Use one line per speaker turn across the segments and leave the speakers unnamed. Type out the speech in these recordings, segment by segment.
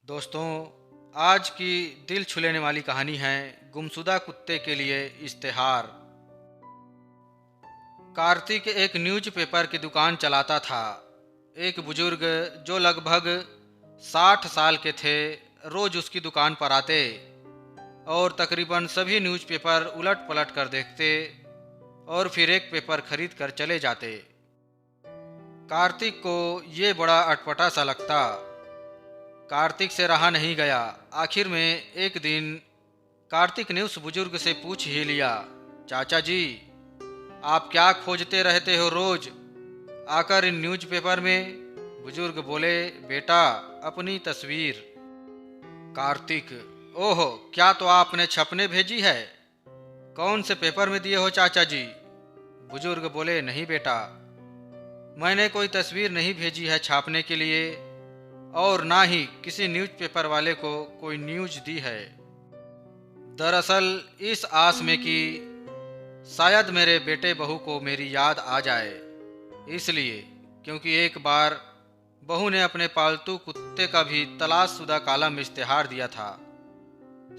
दोस्तों, आज की दिल छू लेने वाली कहानी है गुमशुदा कुत्ते के लिए इश्तेहार। कार्तिक एक न्यूज़पेपर की दुकान चलाता था। एक बुजुर्ग जो लगभग 60 साल के थे रोज उसकी दुकान पर आते और तकरीबन सभी न्यूज़पेपर उलट पलट कर देखते और फिर एक पेपर खरीद कर चले जाते। कार्तिक को ये बड़ा अटपटा सा लगता। कार्तिक से रहा नहीं गया। आखिर में एक दिन कार्तिक ने उस बुजुर्ग से पूछ ही लिया, चाचा जी, आप क्या खोजते रहते हो रोज आकर इन न्यूज़पेपर में? बुजुर्ग बोले, बेटा, अपनी तस्वीर। कार्तिक, ओहो, क्या तो आपने छपने भेजी है? कौन से पेपर में दिए हो चाचा जी? बुजुर्ग बोले, नहीं बेटा, मैंने कोई तस्वीर नहीं भेजी है छापने के लिए और ना ही किसी न्यूज़पेपर वाले को कोई न्यूज़ दी है। दरअसल इस आस में कि शायद मेरे बेटे बहू को मेरी याद आ जाए, इसलिए, क्योंकि एक बार बहू ने अपने पालतू कुत्ते का भी तलाशशुदा कॉलम में इश्तेहार दिया था।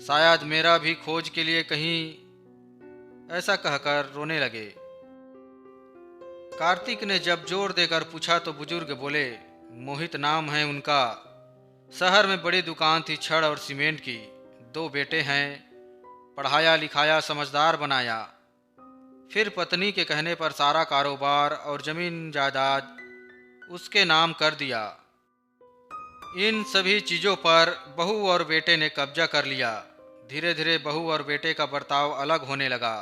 शायद मेरा भी खोज के लिए कहीं, ऐसा कहकर रोने लगे। कार्तिक ने जब जोर देकर पूछा तो बुजुर्ग बोले, मोहित नाम है उनका। शहर में बड़ी दुकान थी छड़ और सीमेंट की। 2 बेटे हैं, पढ़ाया लिखाया समझदार बनाया। फिर पत्नी के कहने पर सारा कारोबार और जमीन जायदाद उसके नाम कर दिया। इन सभी चीज़ों पर बहू और बेटे ने कब्जा कर लिया। धीरे धीरे बहू और बेटे का बर्ताव अलग होने लगा।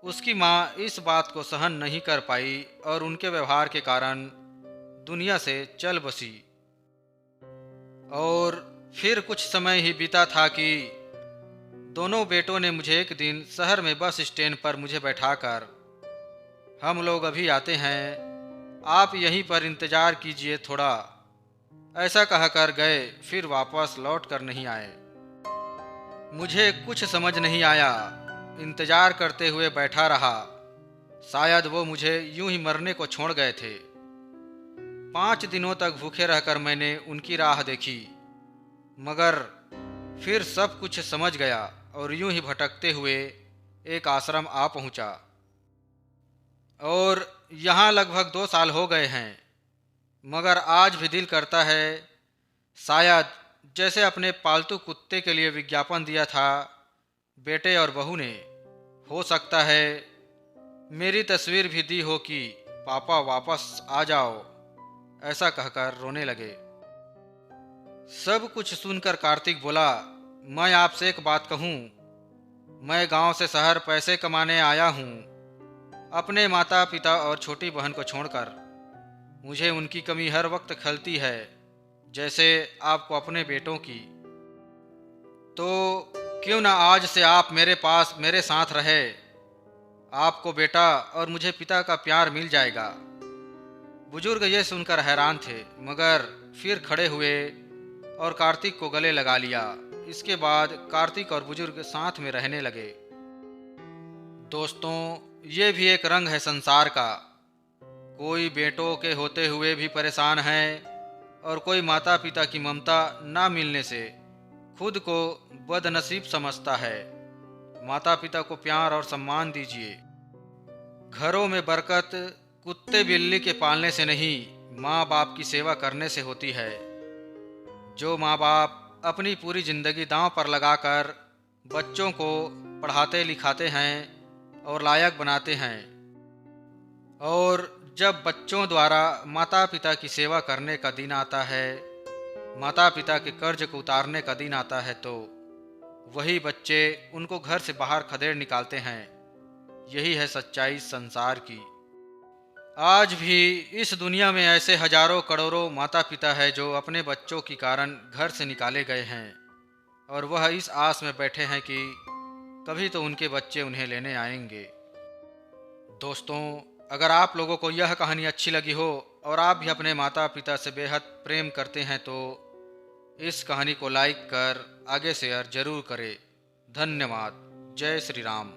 उसकी माँ इस बात को सहन नहीं कर पाई और उनके व्यवहार के कारण दुनिया से चल बसी। और फिर कुछ समय ही बीता था कि दोनों बेटों ने मुझे एक दिन शहर में बस स्टैंड पर मुझे बैठाकर, हम लोग अभी आते हैं, आप यहीं पर इंतज़ार कीजिए थोड़ा, ऐसा कहकर गए। फिर वापस लौट कर नहीं आए। मुझे कुछ समझ नहीं आया। इंतज़ार करते हुए बैठा रहा। शायद वो मुझे यूं ही मरने को छोड़ गए थे। 5 दिनों तक भूखे रहकर मैंने उनकी राह देखी, मगर फिर सब कुछ समझ गया और यूं ही भटकते हुए एक आश्रम आ पहुंचा। और यहाँ लगभग 2 साल हो गए हैं, मगर आज भी दिल करता है शायद जैसे अपने पालतू कुत्ते के लिए विज्ञापन दिया था बेटे और बहू ने, हो सकता है मेरी तस्वीर भी दी हो कि पापा वापस आ जाओ, ऐसा कहकर रोने लगे। सब कुछ सुनकर कार्तिक बोला, मैं आपसे एक बात कहूँ, मैं गांव से शहर पैसे कमाने आया हूँ, अपने माता पिता और छोटी बहन को छोड़कर। मुझे उनकी कमी हर वक्त खलती है, जैसे आपको अपने बेटों की। तो क्यों ना आज से आप मेरे पास मेरे साथ रहे। आपको बेटा और मुझे पिता का प्यार मिल जाएगा। बुजुर्ग ये सुनकर हैरान थे, मगर फिर खड़े हुए और कार्तिक को गले लगा लिया। इसके बाद कार्तिक और बुजुर्ग साथ में रहने लगे। दोस्तों, ये भी एक रंग है संसार का। कोई बेटों के होते हुए भी परेशान है और कोई माता पिता की ममता ना मिलने से खुद को बदनसीब समझता है। माता पिता को प्यार और सम्मान दीजिए। घरों में बरकत कुत्ते बिल्ली के पालने से नहीं, माँ बाप की सेवा करने से होती है। जो माँ बाप अपनी पूरी जिंदगी दांव पर लगाकर बच्चों को पढ़ाते लिखाते हैं और लायक बनाते हैं, और जब बच्चों द्वारा माता पिता की सेवा करने का दिन आता है, माता पिता के कर्ज को उतारने का दिन आता है, तो वही बच्चे उनको घर से बाहर खदेड़ निकालते हैं। यही है सच्चाई संसार की। आज भी इस दुनिया में ऐसे हजारों करोड़ों माता पिता है जो अपने बच्चों के कारण घर से निकाले गए हैं और वह इस आस में बैठे हैं कि कभी तो उनके बच्चे उन्हें लेने आएंगे। दोस्तों, अगर आप लोगों को यह कहानी अच्छी लगी हो और आप भी अपने माता पिता से बेहद प्रेम करते हैं तो इस कहानी को लाइक कर आगे शेयर जरूर करें। धन्यवाद। जय श्री राम।